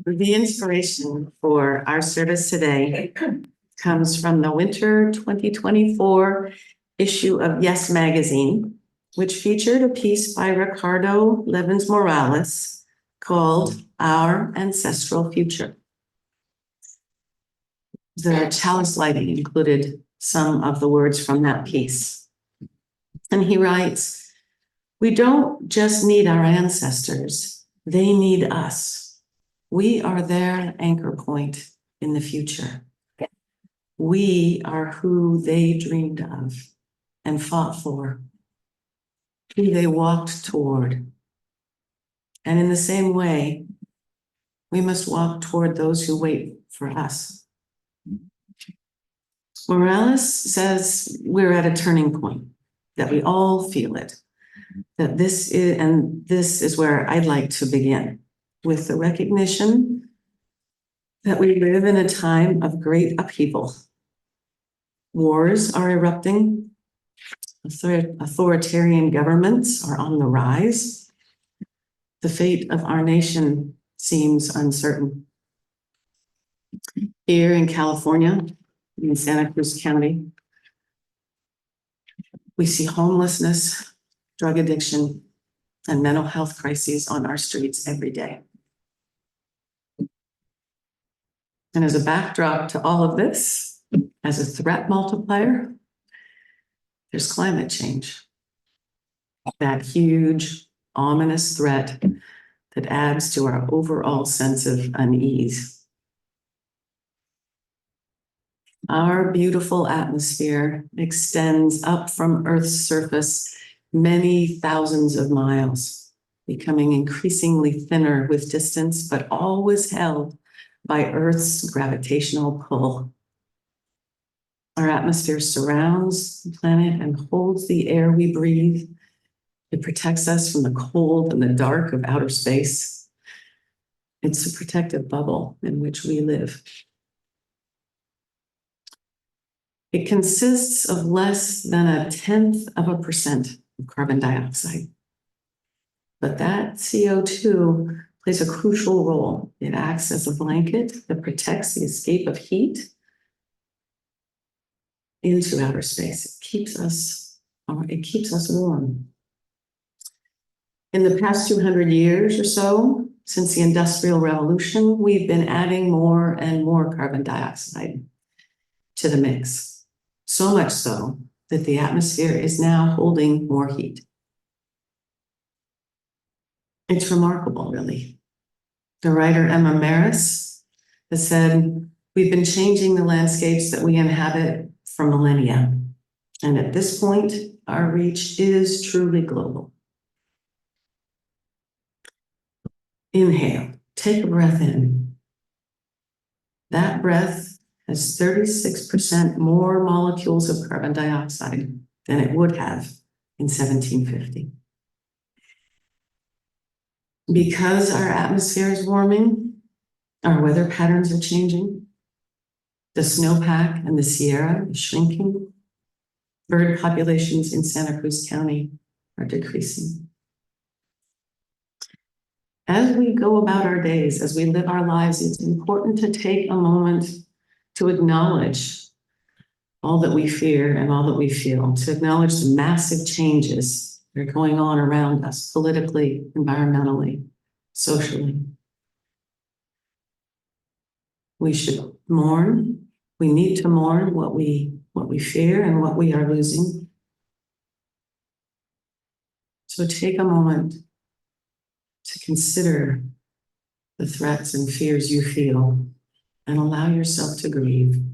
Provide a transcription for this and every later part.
The inspiration for our service today comes from the winter 2024 issue of Yes Magazine, which featured a piece by Ricardo Levins Morales called Our Ancestral Future. The chalice lighting included some of the words from that piece. And he writes, "We don't just need our ancestors, they need us. We are their anchor point in the future. We are who they dreamed of and fought for, who they walked toward. And in the same way, we must walk toward those who wait for us." Morales says we're at a turning point, that we all feel it, that this is where I'd like to begin, with the recognition that we live in a time of great upheaval. Wars are erupting, authoritarian governments are on the rise. The fate of our nation seems uncertain. Here in California, in Santa Cruz County, we see homelessness, drug addiction, and mental health crises on our streets every day. And as a backdrop to all of this, as a threat multiplier, there's climate change. That huge, ominous threat that adds to our overall sense of unease. Our beautiful atmosphere extends up from Earth's surface many thousands of miles, becoming increasingly thinner with distance, but always held by Earth's gravitational pull. Our atmosphere surrounds the planet and holds the air we breathe. It protects us from the cold and the dark of outer space. It's a protective bubble in which we live. It consists of less than 0.1% of carbon dioxide. But that CO2 plays a crucial role. It acts as a blanket that protects the escape of heat into outer space. It keeps us warm. In the past 200 years or so, since the Industrial Revolution, we've been adding more and more carbon dioxide to the mix. So much so that the atmosphere is now holding more heat. It's remarkable, really. The writer Emma Maris has said, "We've been changing the landscapes that we inhabit for millennia. And at this point, our reach is truly global." Inhale, take a breath in. That breath has 36% more molecules of carbon dioxide than it would have in 1750. Because our atmosphere is warming, our weather patterns are changing. The snowpack and the Sierra is shrinking. Bird populations in Santa Cruz County are decreasing. As we go about our days, as we live our lives, it's important to take a moment to acknowledge all that we fear and all that we feel, to acknowledge the massive changes that are going on around us, politically, environmentally, socially. We should mourn. We need to mourn what we fear and what we are losing. So take a moment to consider the threats and fears you feel and allow yourself to grieve.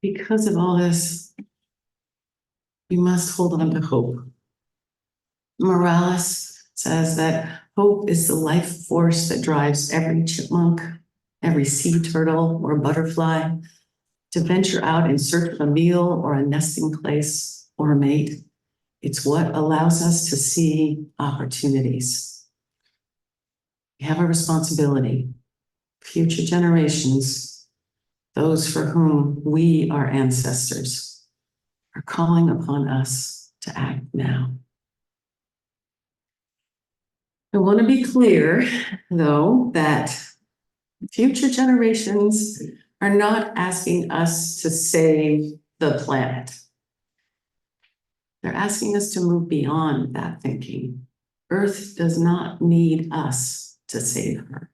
Because of all this, we must hold on to hope. Morales says that hope is the life force that drives every chipmunk, every sea turtle or butterfly to venture out in search of a meal or a nesting place or a mate. It's what allows us to see opportunities. We have a responsibility. Future generations, those for whom we are ancestors, are calling upon us to act now. I want to be clear, though, that future generations are not asking us to save the planet. They're asking us to move beyond that thinking. Earth does not need us to save her.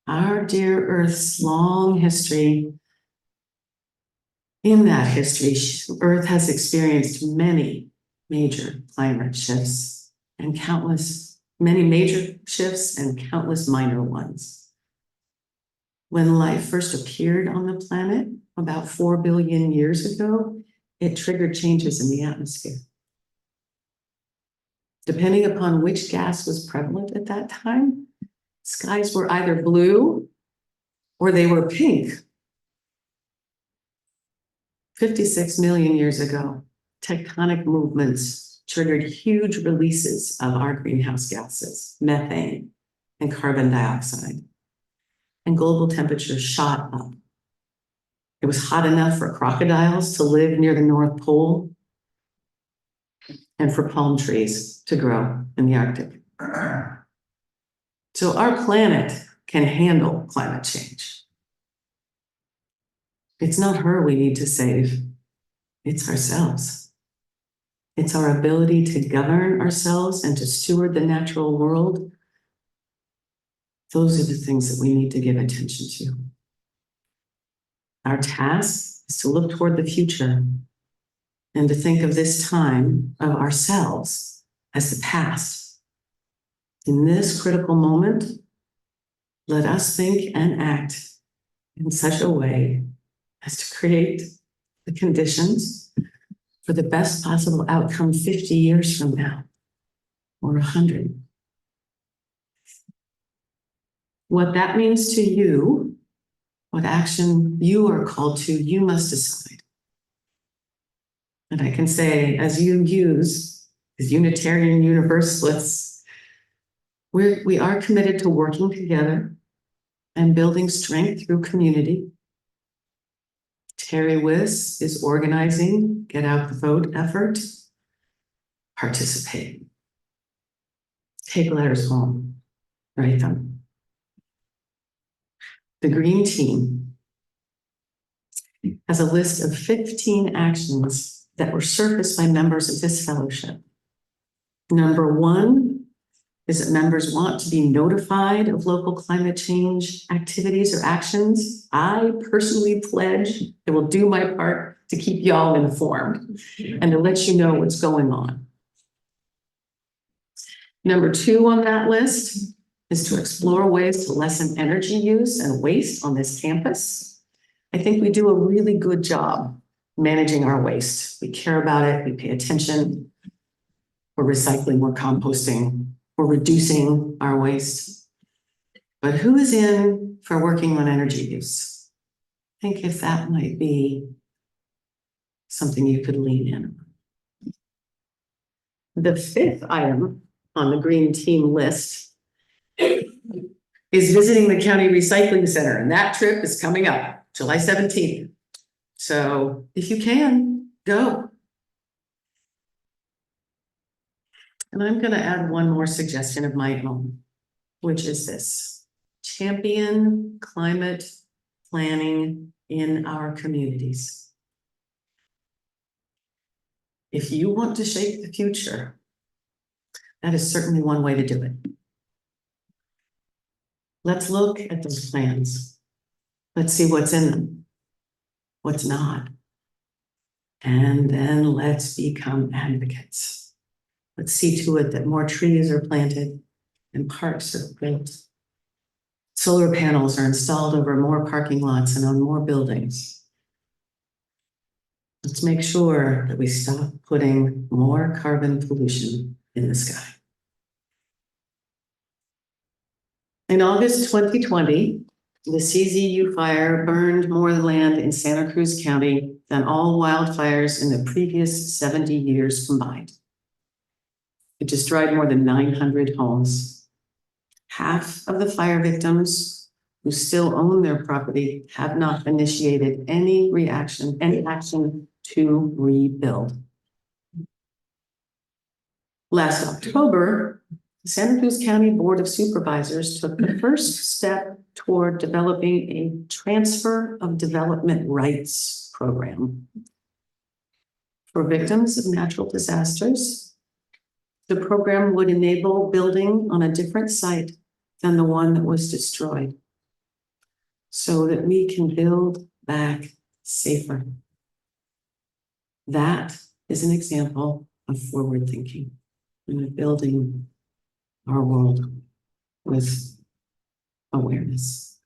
Our dear Earth's long history, in that history, Earth has experienced many major climate shifts and many major shifts and countless minor ones. When life first appeared on the planet about 4 billion years ago, it triggered changes in the atmosphere. Depending upon which gas was prevalent at that time, skies were either blue or they were pink. 56 million years ago, tectonic movements triggered huge releases of our greenhouse gases, methane and carbon dioxide, and global temperatures shot up. It was hot enough for crocodiles to live near the North Pole and for palm trees to grow in the Arctic. So our planet can handle climate change. It's not her we need to save, it's ourselves. It's our ability to govern ourselves and to steward the natural world. Those are the things that we need to give attention to. Our task is to look toward the future and to think of this time of ourselves as the past. In this critical moment, let us think and act in such a way as to create the conditions for the best possible outcome 50 years from now, or 100. What that means to you, what action you are called to, you must decide. And I can say, as Unitarian Universalists, we are committed to working together and building strength through community. Terry Witz is organizing Get Out the Vote effort. Participate. Take letters home. Write them. The Green Team has a list of 15 actions that were surfaced by members of this fellowship. Number 1 is that members want to be notified of local climate change activities or actions. I personally pledge I will do my part to keep y'all informed and to let you know what's going on. Number 2 on that list is to explore ways to lessen energy use and waste on this campus. I think we do a really good job managing our waste. We care about it, we pay attention. We're recycling, we're composting, we're reducing our waste. But who is in for working on energy use? Think if that might be something you could lean in. The 5th item on the Green Team list is visiting the county recycling center, and that trip is coming up July 17th. So if you can, go. And I'm going to add one more suggestion of my own, which is this: champion climate planning in our communities. If you want to shape the future, that is certainly one way to do it. Let's look at those plans. Let's see what's in them, what's not. And then let's become advocates. Let's see to it that more trees are planted and parks are built. Solar panels are installed over more parking lots and on more buildings. Let's make sure that we stop putting more carbon pollution in the sky. In August 2020, the CZU fire burned more land in Santa Cruz County than all wildfires in the previous 70 years combined. It destroyed more than 900 homes. Half of the fire victims who still own their property have not initiated any action to rebuild. Last October, the Santa Cruz County Board of Supervisors took the first step toward developing a transfer of development rights program for victims of natural disasters. The program would enable building on a different site than the one that was destroyed, so that we can build back safer. That is an example of forward thinking and building our world with awareness.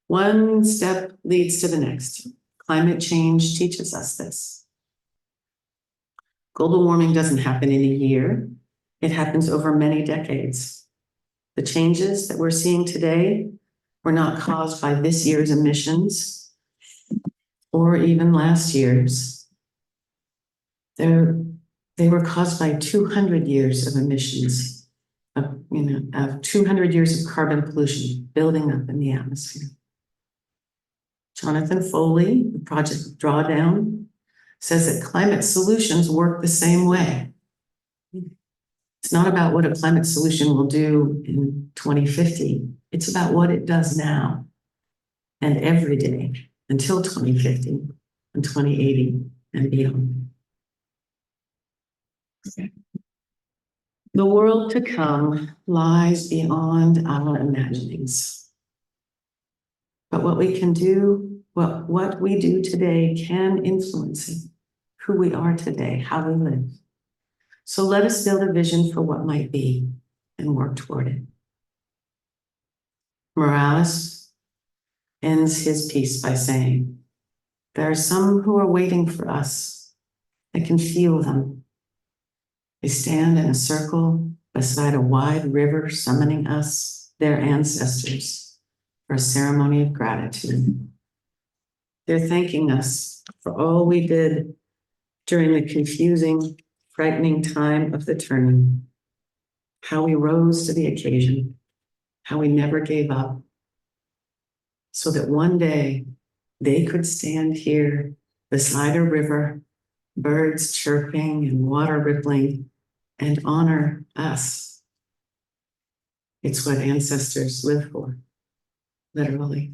One step leads to the next. Climate change teaches us this. Global warming doesn't happen in a year. It happens over many decades. The changes that we're seeing today were not caused by this year's emissions or even last year's. They were caused by 200 years of emissions, of 200 years of carbon pollution building up in the atmosphere. Jonathan Foley, the Project Drawdown, says that climate solutions work the same way. It's not about what a climate solution will do in 2050. It's about what it does now and every day until 2050 and 2080 and beyond. The world to come lies beyond our imaginings. But what we can do, what we do today can influence who we are today, how we live. So let us build a vision for what might be and work toward it. Morales ends his piece by saying, there are some who are waiting for us. I can feel them. They stand in a circle beside a wide river summoning us, their ancestors, for a ceremony of gratitude. They're thanking us for all we did during the confusing, frightening time of the turning, how we rose to the occasion, how we never gave up, so that one day they could stand here beside a river, birds chirping and water rippling, and honor us. It's what ancestors live for, literally.